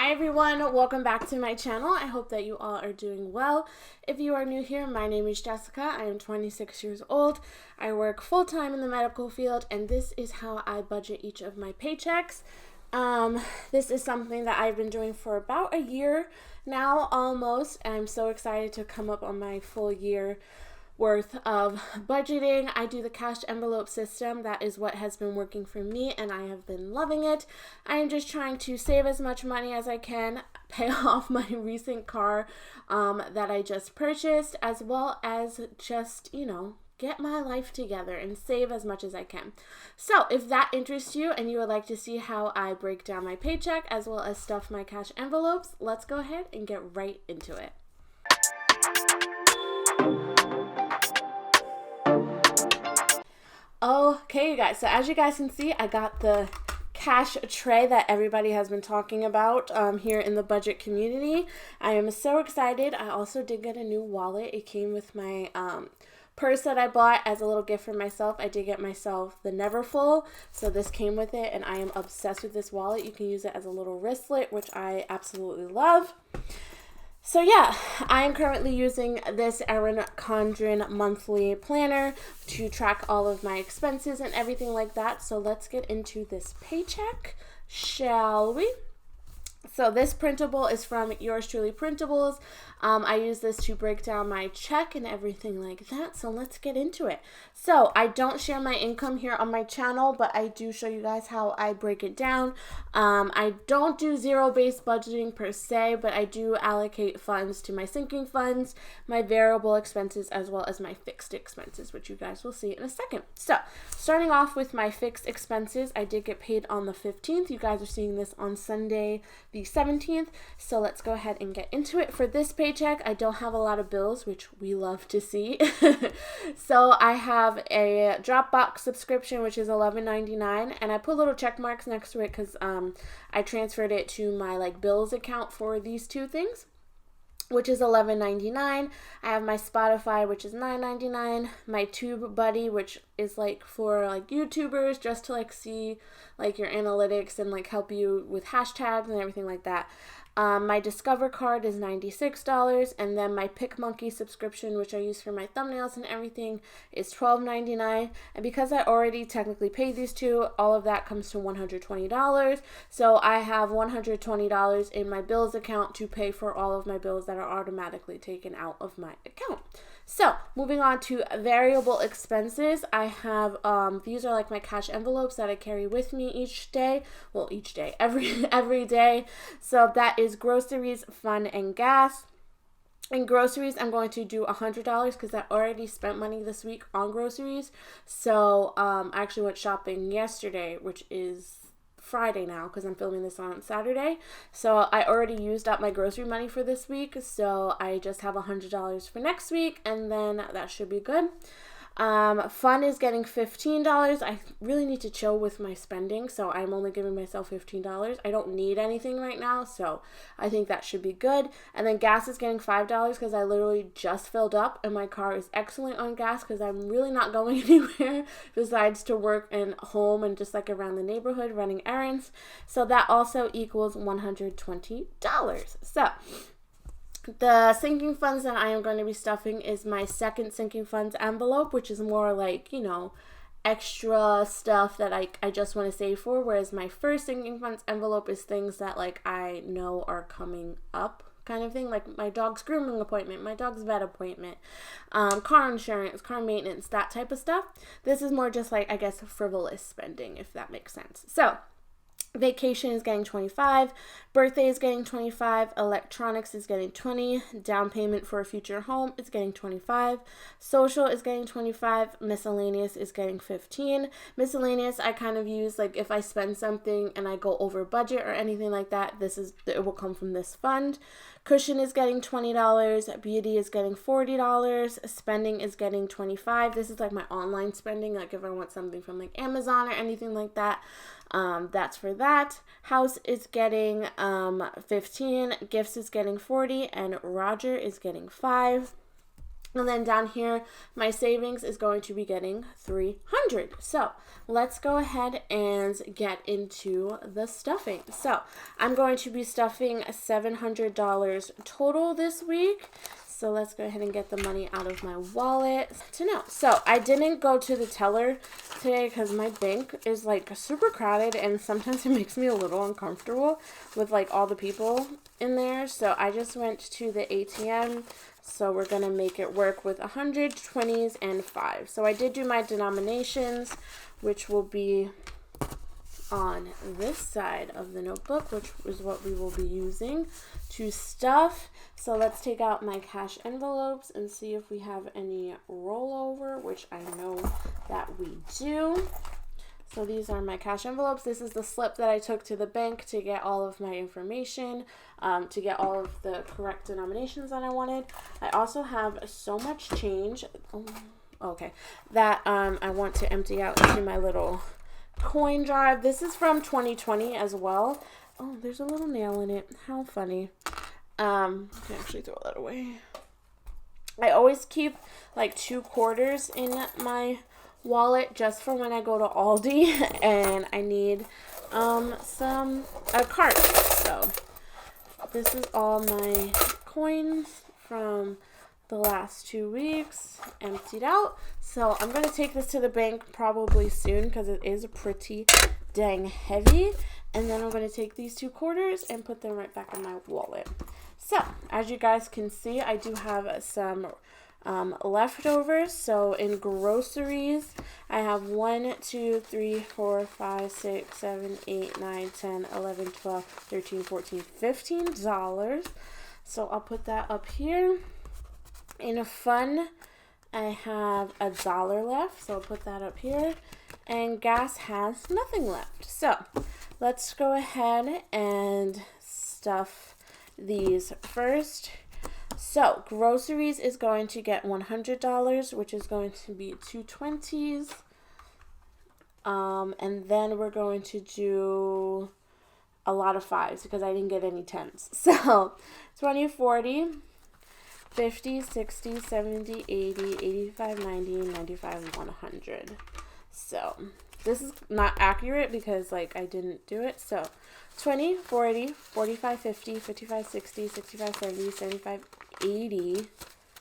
Hi everyone, welcome back to my channel. I hope that you all are doing well. If you are new here, my name is Jessica. I am 26 years old. I work full-time in the medical field, and this is how I budget each of my paychecks. This is something that I've been doing for about a year now, almost, and I'm so excited to come up on my full year worth of budgeting. I do the cash envelope system. That is what has been working for me, and I have been loving it. I am just trying to save as much money as I can, pay off my recent car that I just purchased, as well as just, get my life together and save as much as I can. So if that interests you and you would like to see how I break down my paycheck as well as stuff my cash envelopes, let's go ahead and get right into it. Okay, you guys, so as you guys can see, I got the cash tray that everybody has been talking about here in the budget community. I am so excited. I also did get a new wallet. It came with my purse that I bought as a little gift for myself. I did get myself the Neverfull, so this came with it, and I am obsessed with this wallet. You can use it as a little wristlet, which I absolutely love. So yeah, I am currently using this Erin Condren monthly planner to track all of my expenses and everything like that. So let's get into this paycheck, shall we? So this printable is from Yours Truly Printables. I use this to break down my check and everything like that. So let's get into it. So I don't share my income here on my channel, but I do show you guys how I break it down. I don't do zero-based budgeting per se, but I do allocate funds to my sinking funds, my variable expenses, as well as my fixed expenses, which you guys will see in a second. So starting off with my fixed expenses, I did get paid on the 15th. You guys are seeing this on Sunday, the 17th. So let's go ahead and get into it. For this paycheck, I don't have a lot of bills, which we love to see. So I have a Dropbox subscription, which is $11.99, and I put little check marks next to it because I transferred it to my bills account for these two things, which is $11.99. I have my Spotify, which is $9.99. My TubeBuddy, which is for YouTubers, just to see your analytics and help you with hashtags and everything like that. My Discover card is $96, and then my PicMonkey subscription, which I use for my thumbnails and everything, is $12.99. And because I already technically paid these two, all of that comes to $120. So I have $120 in my bills account to pay for all of my bills that are automatically taken out of my account. So moving on to variable expenses, I have these are my cash envelopes that I carry with me each day. Well, each day, every day. So that is groceries, fun, and gas. In groceries, I'm going to do $100 because I already spent money this week on groceries. So I actually went shopping yesterday, which is Friday now because I'm filming this on Saturday. So I already used up my grocery money for this week, so I just have $100 for next week, and then that should be good. Fun is getting $15. I really need to chill with my spending, so I'm only giving myself $15. I don't need anything right now, so I think that should be good. And then gas is getting $5 because I literally just filled up, and my car is excellent on gas because I'm really not going anywhere besides to work and home and just around the neighborhood running errands. So that also equals $120. So the sinking funds that I am going to be stuffing is my second sinking funds envelope, which is more extra stuff that I just want to save for, whereas my first sinking funds envelope is things that I know are coming up, kind of thing, like my dog's grooming appointment, my dog's vet appointment, car insurance, car maintenance, that type of stuff. This is more just I guess frivolous spending, if that makes sense. So vacation is getting $25, birthday is getting $25, electronics is getting $20, down payment for a future home is getting $25, social is getting $25, miscellaneous is getting $15. Miscellaneous I kind of use if I spend something and I go over budget or anything like that, it will come from this fund. Cushion is getting $20, beauty is getting $40, spending is getting $25. This is my online spending, if I want something from Amazon or anything like that. That's for that. House is getting $15, gifts is getting $40, and Roger is getting $5. And then down here, my savings is going to be getting $300. So let's go ahead and get into the stuffing. So I'm going to be stuffing $700 total this week. So let's go ahead and get the money out of my wallet to know. So I didn't go to the teller today because my bank is like super crowded and sometimes it makes me a little uncomfortable with like all the people in there. So I just went to the ATM. So we're going to make it work with 100, 20s, and 5. So I did do my denominations, which will be on this side of the notebook, which is what we will be using to stuff. So let's take out my cash envelopes and see if we have any rollover, which I know that we do. So these are my cash envelopes. This is the slip that I took to the bank to get all of my information, to get all of the correct denominations that I wanted. I also have so much change, that I want to empty out into my little coin drive. This is from 2020 as well. Oh, there's a little nail in it. How funny. I can actually throw that away. I always keep like 2 quarters in my wallet just for when I go to Aldi and I need a cart. So this is all my coins from the last 2 weeks emptied out. So I'm going to take this to the bank probably soon because it is pretty dang heavy. And then I'm going to take these 2 quarters and put them right back in my wallet. So as you guys can see, I do have some leftovers. So in groceries, I have 1, 2, 3, 4, 5, 6, 7, 8, 9, 10, 11, 12, 13, 14, $15. So I'll put that up here. In fun, I have $1 left, so I'll put that up here. And gas has nothing left. So let's go ahead and stuff these first. So groceries is going to get $100, which is going to be 2 20s. And then we're going to do a lot of 5s because I didn't get any 10s. So 20, 40, 50, 60, 70, 80, 85, 90, 95, 100. So this is not accurate because like I didn't do it. So 20, 40, 45, 50, 55, 60, 65, 70, 75, 80.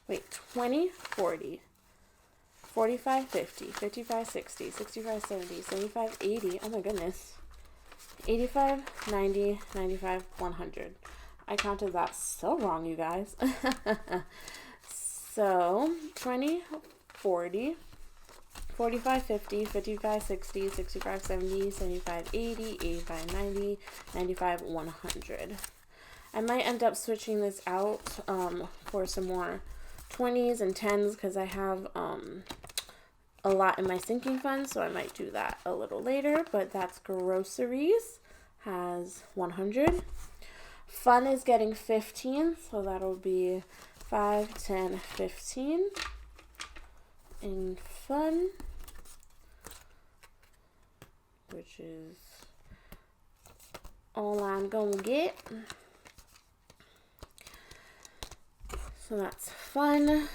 Wait, 20, 40, 45, 50, 55, 60, 65, 70, 75, 80. Oh my goodness. 85, 90, 95, 100. I counted that so wrong, you guys. So 20, 40, 45, 50, 55, 60, 65, 70, 75, 80, 85, 90, 95, 100. I might end up switching this out for some more 20s and 10s because I have a lot in my sinking fund, so I might do that a little later. But that's groceries, has 100. Fun is getting 15, so that'll be 5, 10, 15 in fun, which is all I'm gonna get. So that's fun.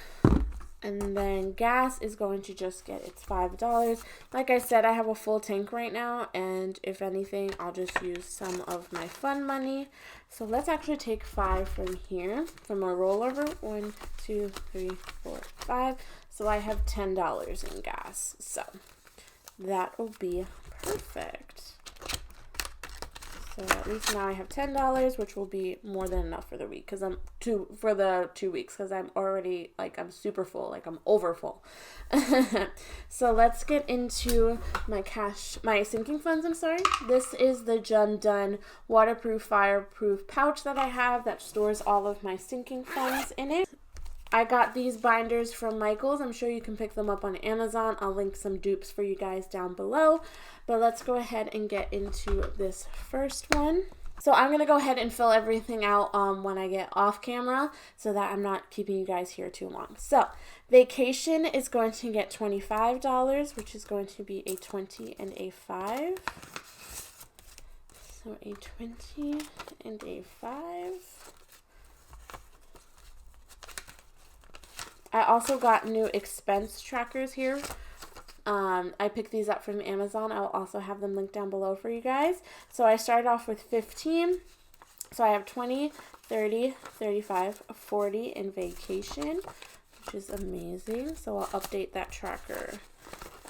And then gas is going to just get its $5. Like I said, I have a full tank right now, and if anything, I'll just use some of my fun money. So let's actually take 5 from here, from a rollover. 1, 2, 3, 4, 5. So I have $10 in gas. So that will be perfect. So at least now I have $10, which will be more than enough for the week because for the 2 weeks because I'm already I'm super full, I'm over full. So let's get into my sinking funds. I'm sorry. This is the Done waterproof, fireproof pouch that I have that stores all of my sinking funds in it. I got these binders from Michael's. I'm sure you can pick them up on Amazon. I'll link some dupes for you guys down below. But let's go ahead and get into this first one. So I'm going to go ahead and fill everything out when I get off camera so that I'm not keeping you guys here too long. So vacation is going to get $25, which is going to be a 20 and a 5. So a 20 and a 5. I also got new expense trackers here. I picked these up from Amazon. I will also have them linked down below for you guys. So I started off with 15. So I have 20, 30, 35, 40 in vacation, which is amazing. So I'll update that tracker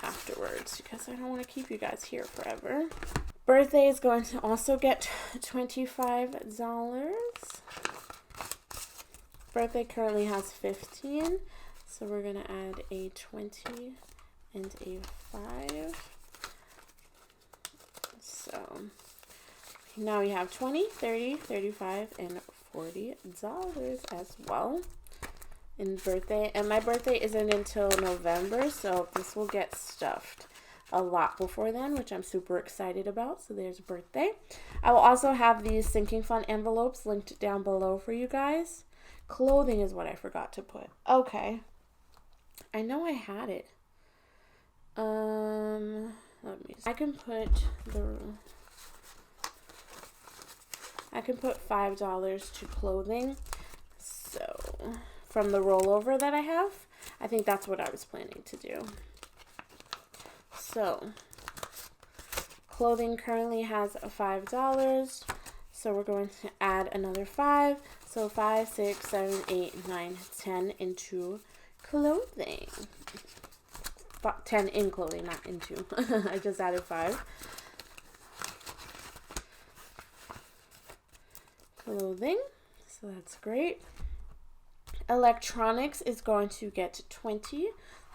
afterwards because I don't want to keep you guys here forever. Birthday is going to also get $25. Birthday currently has 15. So we're going to add a 20 and a 5. So now we have 20, 30, 35, and $40 as well in birthday. And my birthday isn't until November, so this will get stuffed a lot before then, which I'm super excited about. So there's birthday. I will also have these sinking fund envelopes linked down below for you guys. Clothing is what I forgot to put. Okay. I know I had it. Let me see. I can put $5 to clothing. So from the rollover that I have, I think that's what I was planning to do. So clothing currently has $5. So we're going to add another 5. So 5, 6, 7, 8, 9, 10 into clothing. 10 in clothing, not into. I just added 5. Clothing. So that's great. Electronics is going to get 20,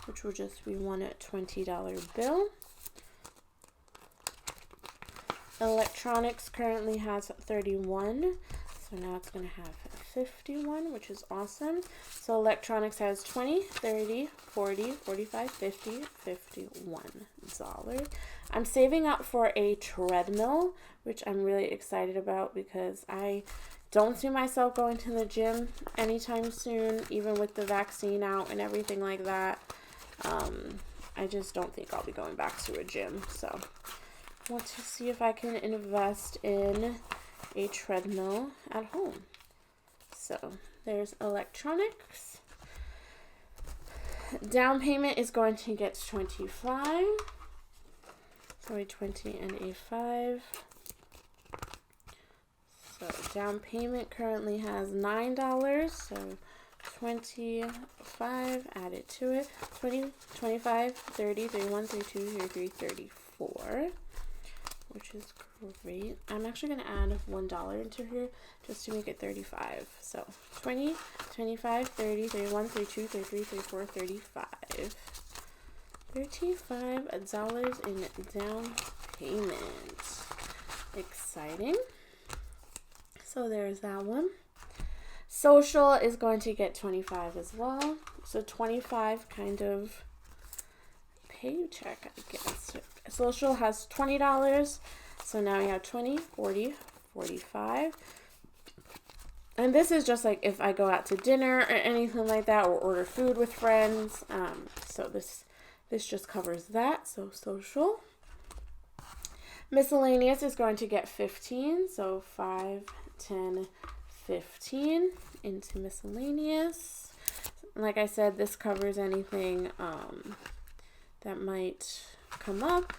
which will just be one $20 bill. Electronics currently has 31. So now it's going to have 51, which is awesome. So electronics has 20, 30, 40, 45, 50, $51. I'm saving up for a treadmill, which I'm really excited about because I don't see myself going to the gym anytime soon, even with the vaccine out and everything like that. I just don't think I'll be going back to a gym. So I want to see if I can invest in a treadmill at home. So there's electronics. Down payment is going to get 25. So a 20 and a 5. So down payment currently has $9. So 25 added to it. 20, 25, 30, 31, 32, 33, 34. Which is great. I'm actually going to add $1 into here just to make it 35. So 20, 25, 30, 31, 32, 33, 34, 35. $35 in down payment. Exciting. So there's that one. Social is going to get 25 as well. So 25 kind of paycheck, I guess. Social has $20. So now we have 20, 40, 45. And this is just like if I go out to dinner or anything like that, or order food with friends. So this just covers that. So social. Miscellaneous is going to get 15. So 5, 10, 15 into miscellaneous. Like I said, this covers anything that might come up.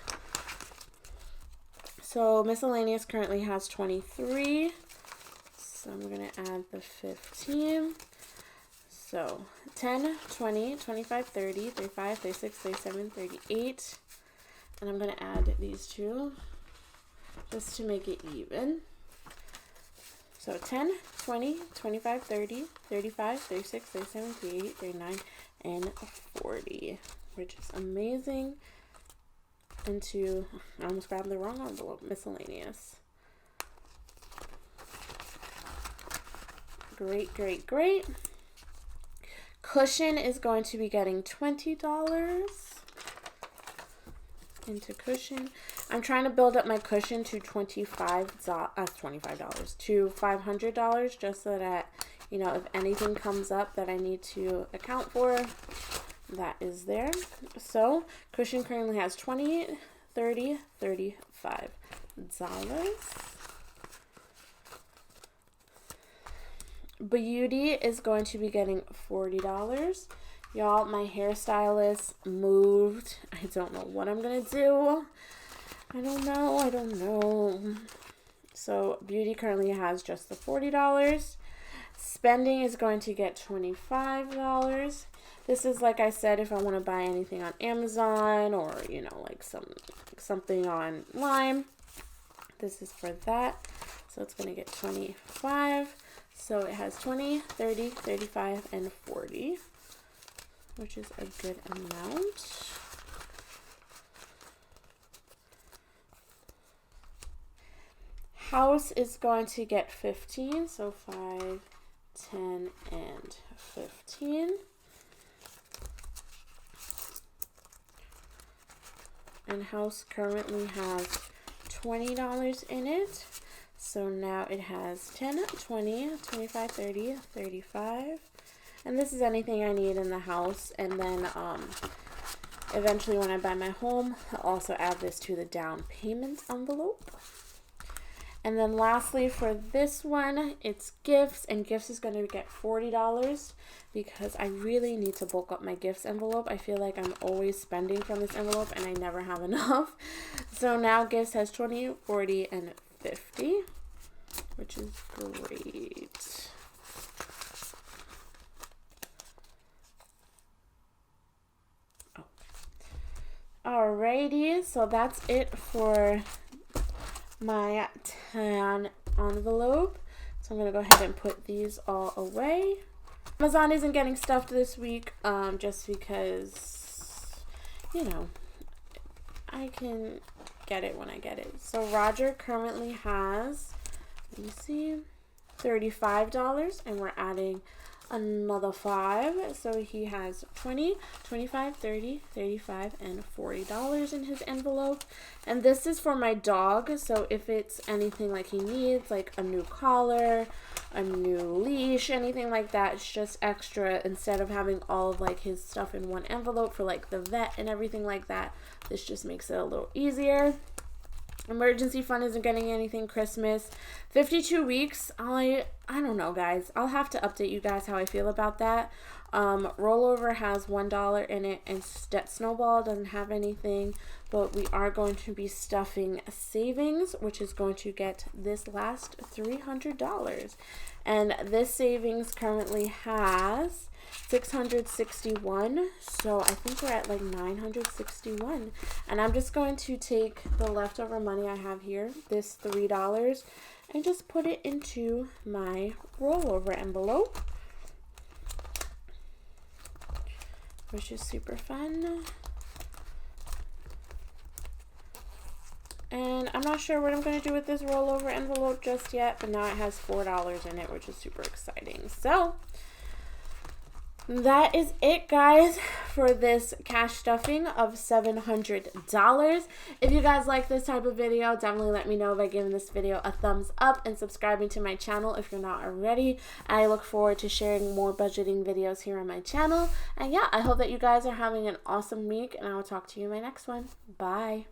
So miscellaneous currently has 23. So I'm going to add the 15. So 10, 20, 25, 30, 35, 36, 37, 38. And I'm going to add these two just to make it even. So 10, 20, 25, 30, 35, 36, 37, 38, 39, and 40, which is amazing. Into, I almost grabbed the wrong envelope, miscellaneous. Great, great, great. Cushion is going to be getting $20 into cushion. I'm trying to build up my cushion to $25 to $500, just so that, you know, if anything comes up that I need to account for, that is there. So cushion currently has 20, 30, $35. Beauty is going to be getting $40. Y'all, my hairstylist moved. I don't know what I'm gonna do. I don't know. So beauty currently has just the $40. Spending is going to get $25. This is, like I said, if I want to buy anything on Amazon or, you know, like something online. This is for that. So it's going to get $25. So it has 20, 30, 35, and 40, which is a good amount. House is going to get 15, so 5, 10, and 15. And house currently has $20 in it. So now it has 10, 20, 25, 30, 35. And this is anything I need in the house. And then eventually when I buy my home, I'll also add this to the down payment envelope. And then lastly for this one, it's gifts, and gifts is going to get $40 because I really need to bulk up my gifts envelope. I feel like I'm always spending from this envelope and I never have enough. So now gifts has 20, 40, and 50, which is great. Oh. Alrighty, so that's it for my tan envelope. So I'm gonna go ahead and put these all away. Amazon isn't getting stuffed this week, just because, you know, I can get it when I get it. So Roger currently has, let me see, $35, and we're adding another 5, so he has 20, 25, 30, 35, and $40 in his envelope. And this is for my dog, so if it's anything like he needs, like a new collar, a new leash, anything like that, it's just extra. Instead of having all of like his stuff in one envelope for like the vet and everything like that, this just makes it a little easier. Emergency fund isn't getting anything Christmas. 52 weeks, I don't know, guys. I'll have to update you guys how I feel about that. Rollover has $1 in it, and Snowball doesn't have anything, but we are going to be stuffing savings, which is going to get this last $300. And this savings currently has 661, so I think we're at like 961. And I'm just going to take the leftover money I have here, this $3, and just put it into my rollover envelope, which is super fun. And I'm not sure what I'm going to do with this rollover envelope just yet, but now it has $4 in it, which is super exciting. So that is it, guys, for this cash stuffing of $700. If you guys like this type of video, definitely let me know by giving this video a thumbs up and subscribing to my channel if you're not already. I look forward to sharing more budgeting videos here on my channel. And yeah, I hope that you guys are having an awesome week, and I will talk to you in my next one. Bye.